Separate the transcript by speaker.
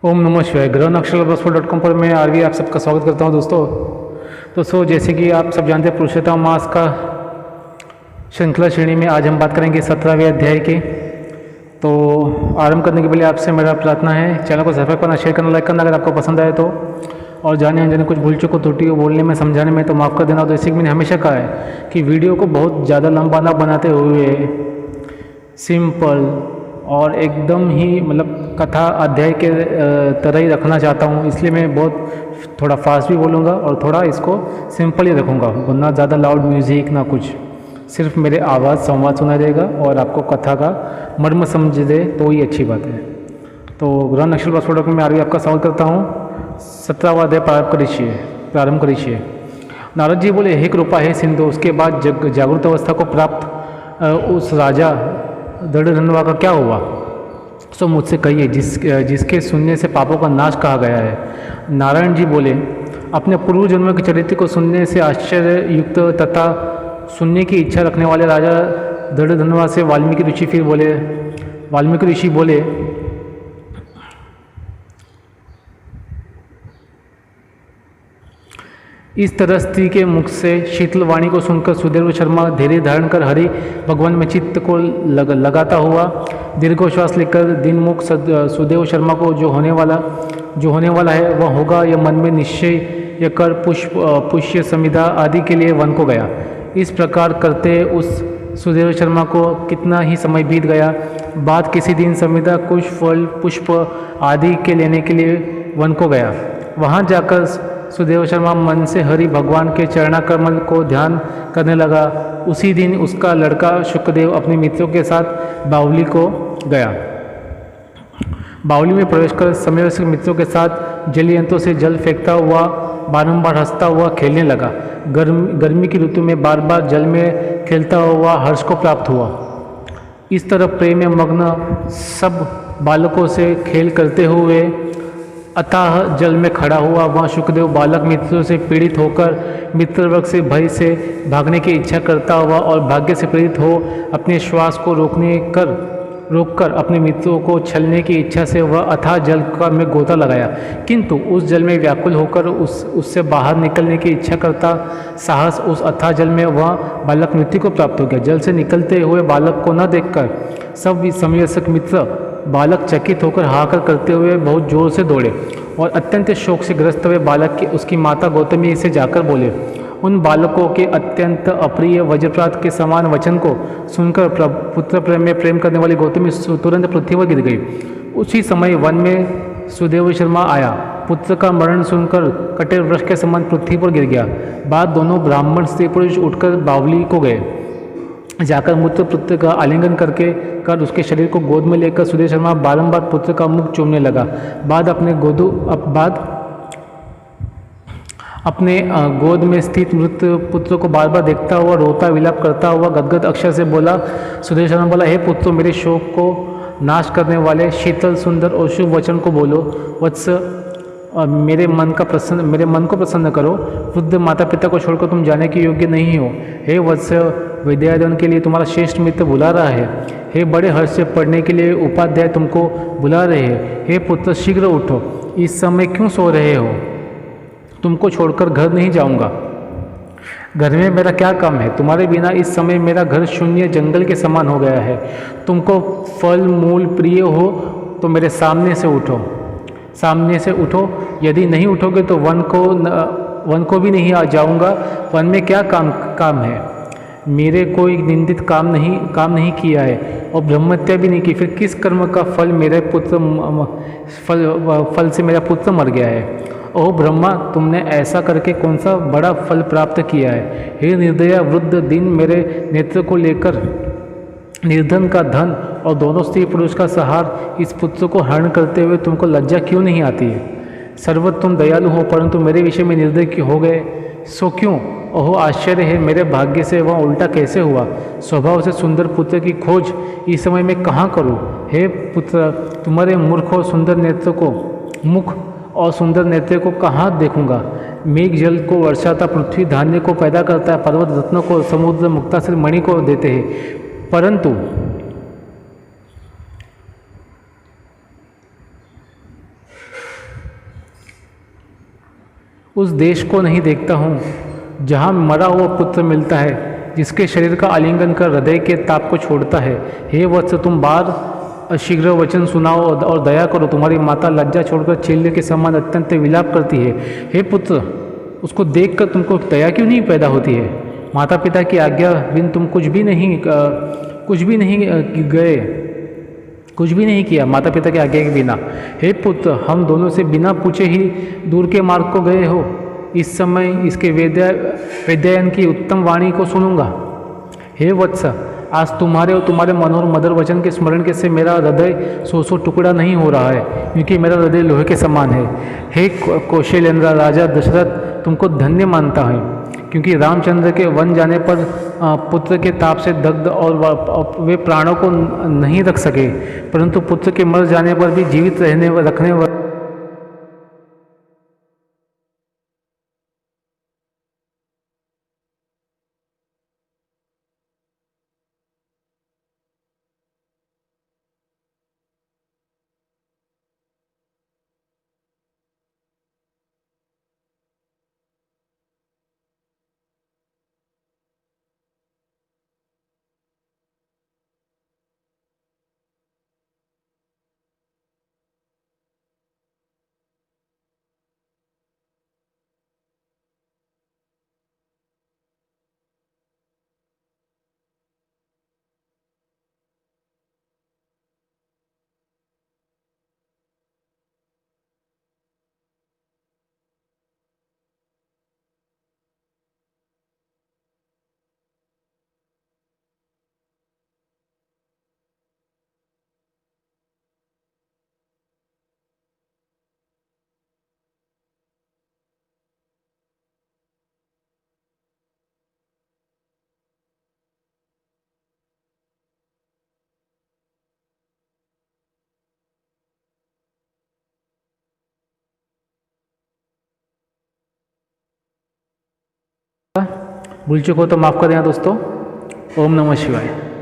Speaker 1: ओम नमः शिवाय। ग्रह नक्षत्र.com पर मैं आरवी आप सबका स्वागत करता हूं दोस्तों जैसे कि आप सब जानते हैं पुरुषोत्तम मास का श्रृंखला श्रेणी में आज हम बात करेंगे 17वें अध्याय की। तो आरंभ करने के पहले आपसे मेरा प्रार्थना है, चैनल को सब्सक्राइब करना, शेयर करना, लाइक करना अगर आपको पसंद आए तो, और जाने अनजाने कुछ भूल चूक त्रुटि बोलने में समझाने में तो माफ़ कर देना। तो इसी मैंने हमेशा कहा है कि वीडियो को बहुत ज़्यादा लंबा ना बनाते हुए सिंपल और एकदम ही मतलब कथा अध्याय के तरह ही रखना चाहता हूँ, इसलिए मैं बहुत थोड़ा फास्ट भी बोलूँगा और थोड़ा इसको सिंपल ही रखूँगा, ना ज़्यादा लाउड म्यूज़िक ना कुछ, सिर्फ मेरे आवाज़ संवाद सुना देगा और आपको कथा का मर्म समझ दे तो ही अच्छी बात है। तो ग्रह नक्षत्र में आरवी आपका स्वागत करता हूँ। 17वां अध्याय प्रारंभ करिए। नारद जी बोले, हे कृपा है सिंधु, उसके बाद जागृत अवस्था को प्राप्त उस राजा दृढ़धन्वा का क्या हुआ, सो मुझसे कहिए जिसके सुनने से पापों का नाश कहा गया है। नारायण जी बोले, अपने पूर्व जन्म के चरित्र को सुनने से आश्चर्य युक्त तथा सुनने की इच्छा रखने वाले राजा दृढ़धन्वा से वाल्मीकि ऋषि बोले, इस तरह स्त्री के मुख से शीतल वाणी को सुनकर सुदेव शर्मा धैर्य धारण कर हरि भगवान में चित्त को लगाता हुआ दीर्घोश्वास लेकर दिनमुख सुदेव शर्मा को जो होने वाला है वह होगा, यह मन में निश्चय कर पुष्य समिधा आदि के लिए वन को गया। इस प्रकार करते उस सुदेव शर्मा को कितना ही समय बीत गया। बाद किसी दिन समिधा कुछ फल पुष्प आदि के लेने के लिए वन को गया। वहाँ जाकर सुदेव शर्मा मन से हरि भगवान के चरणाकमल को ध्यान करने लगा। उसी दिन उसका लड़का शुक्रदेव अपने मित्रों के साथ बावली को गया। बावली में प्रवेश कर समय मित्रों के साथ जलयंत्रों से जल फेंकता हुआ बारंबार हंसता हुआ खेलने लगा। गर्मी की ऋतु में बार बार जल में खेलता हुआ हर्ष को प्राप्त हुआ। इस तरह प्रेम में मग्न सब बालकों से खेल करते हुए अतः जल में खड़ा हुआ। वहाँ शुक्रदेव बालक मित्रों से पीड़ित होकर मित्रवर्ग से भय से भागने की इच्छा करता हुआ और भाग्य से प्रेरित हो अपने श्वास को रोककर अपने मित्रों को छलने की इच्छा से वह अथाह जल का में गोता लगाया, किंतु उस जल में व्याकुल होकर उससे बाहर निकलने की इच्छा करता साहस उस अथाह जल में वह बालक मृत्यु को प्राप्त हो गया। जल से निकलते हुए बालक को न देखकर सब समयस्क मित्र बालक चकित होकर हाहाकार करते हुए बहुत जोर से दौड़े और अत्यंत शोक से ग्रस्त हुए बालक की उसकी माता गौतमी से जाकर बोले। उन बालकों के अत्यंत अप्रिय वज्रपात के समान वचन को सुनकर पुत्र प्रेम में प्रेम करने वाली गौतमी तुरंत पृथ्वी पर गिर गई। उसी समय वन में सुदेव शर्मा आया। पुत्र का मरण सुनकर कटे वृक्ष के समान पृथ्वी पर गिर गया। बाद दोनों ब्राह्मण स्त्री पुरुष उठकर बावली को गए। जाकर मूत्र पुत्र का आलिंगन कर उसके शरीर को गोद में लेकर सुदेव शर्मा बारंबार पुत्र का मुख चूमने लगा। बाद अपने गोद में स्थित मृत पुत्र को बार बार देखता हुआ रोता विलाप करता हुआ गदगद अक्षर से बोला। सुदेव शर्मा बोला, हे पुत्र, मेरे शोक को नाश करने वाले शीतल सुंदर और शुभ वचन को बोलो। वत्स, मेरे मन को प्रसन्न करो। वृद्ध माता पिता को छोड़कर तुम जाने के योग्य नहीं हो। हे वत्स, विद्यादान के लिए तुम्हारा श्रेष्ठ मित्र बुला रहा है। हे बड़े हर्ष से पढ़ने के लिए उपाध्याय तुमको बुला रहे हैं। हे पुत्र, शीघ्र उठो, इस समय क्यों सो रहे हो? तुमको छोड़कर घर नहीं जाऊंगा। घर में मेरा क्या काम है? तुम्हारे बिना इस समय मेरा घर शून्य जंगल के समान हो गया है। तुमको फल मूल प्रिय हो तो मेरे सामने से उठो। यदि नहीं उठोगे तो वन को भी नहीं आ जाऊंगा। वन में क्या काम है? मेरे कोई निंदित काम नहीं किया है और ब्रह्मत्या भी नहीं की, फिर किस कर्म का फल फल से मेरा पुत्र मर गया है? ओह ब्रह्मा, तुमने ऐसा करके कौन सा बड़ा फल प्राप्त किया है? हे निर्दया वृद्ध, दिन मेरे नेत्र को लेकर निर्धन का धन और दोनों स्त्री पुरुष का सहार इस पुत्र को हरण करते हुए तुमको लज्जा क्यों नहीं आती है? सर्वत्र तुम दयालु हो, परंतु मेरे विषय में निर्दय क्यों हो गए? सो क्यों? ओह आश्चर्य है, मेरे भाग्य से वह उल्टा कैसे हुआ? स्वभाव से सुंदर पुत्र की खोज इस समय मैं कहाँ करूँ? हे पुत्र, तुम्हारे मुख और सुंदर नेत्र को कहाँ देखूंगा? मेघ जल को वर्षाता, पृथ्वी धान्य को पैदा करता है, पर्वत रत्नों को, समुद्र मुक्तासर मणि को देते हैं, परंतु उस देश को नहीं देखता हूँ जहाँ मरा हुआ पुत्र मिलता है, जिसके शरीर का आलिंगन कर हृदय के ताप को छोड़ता है। हे वत्स, तुम बार शीघ्र वचन सुनाओ और दया करो। तुम्हारी माता लज्जा छोड़कर चेल्य के समान अत्यंत विलाप करती है। हे पुत्र, उसको देखकर तुमको दया क्यों नहीं पैदा होती है? माता पिता की आज्ञा बिन तुम कुछ भी नहीं गए, कुछ भी नहीं किया माता पिता की आज्ञा के बिना। हे पुत्र, हम दोनों से बिना पूछे ही दूर के मार्ग को गए हो। इस समय इसके वेदायन की उत्तम वाणी को सुनूंगा। हे वत्स, आज तुम्हारे और तुम्हारे मनोहर मधुर वचन के स्मरण के से मेरा हृदय सौ टुकड़ा नहीं हो रहा है, क्योंकि मेरा हृदय लोहे के समान है। हे कौशलेंद्र, राजा दशरथ तुमको धन्य मानता है, क्योंकि रामचंद्र के वन जाने पर पुत्र के ताप से दग्ध और वे प्राणों को नहीं रख सके, परंतु पुत्र के मर जाने पर भी जीवित रखने भूल चुको तो माफ़ कर देना दोस्तों। ओम नमः शिवाय।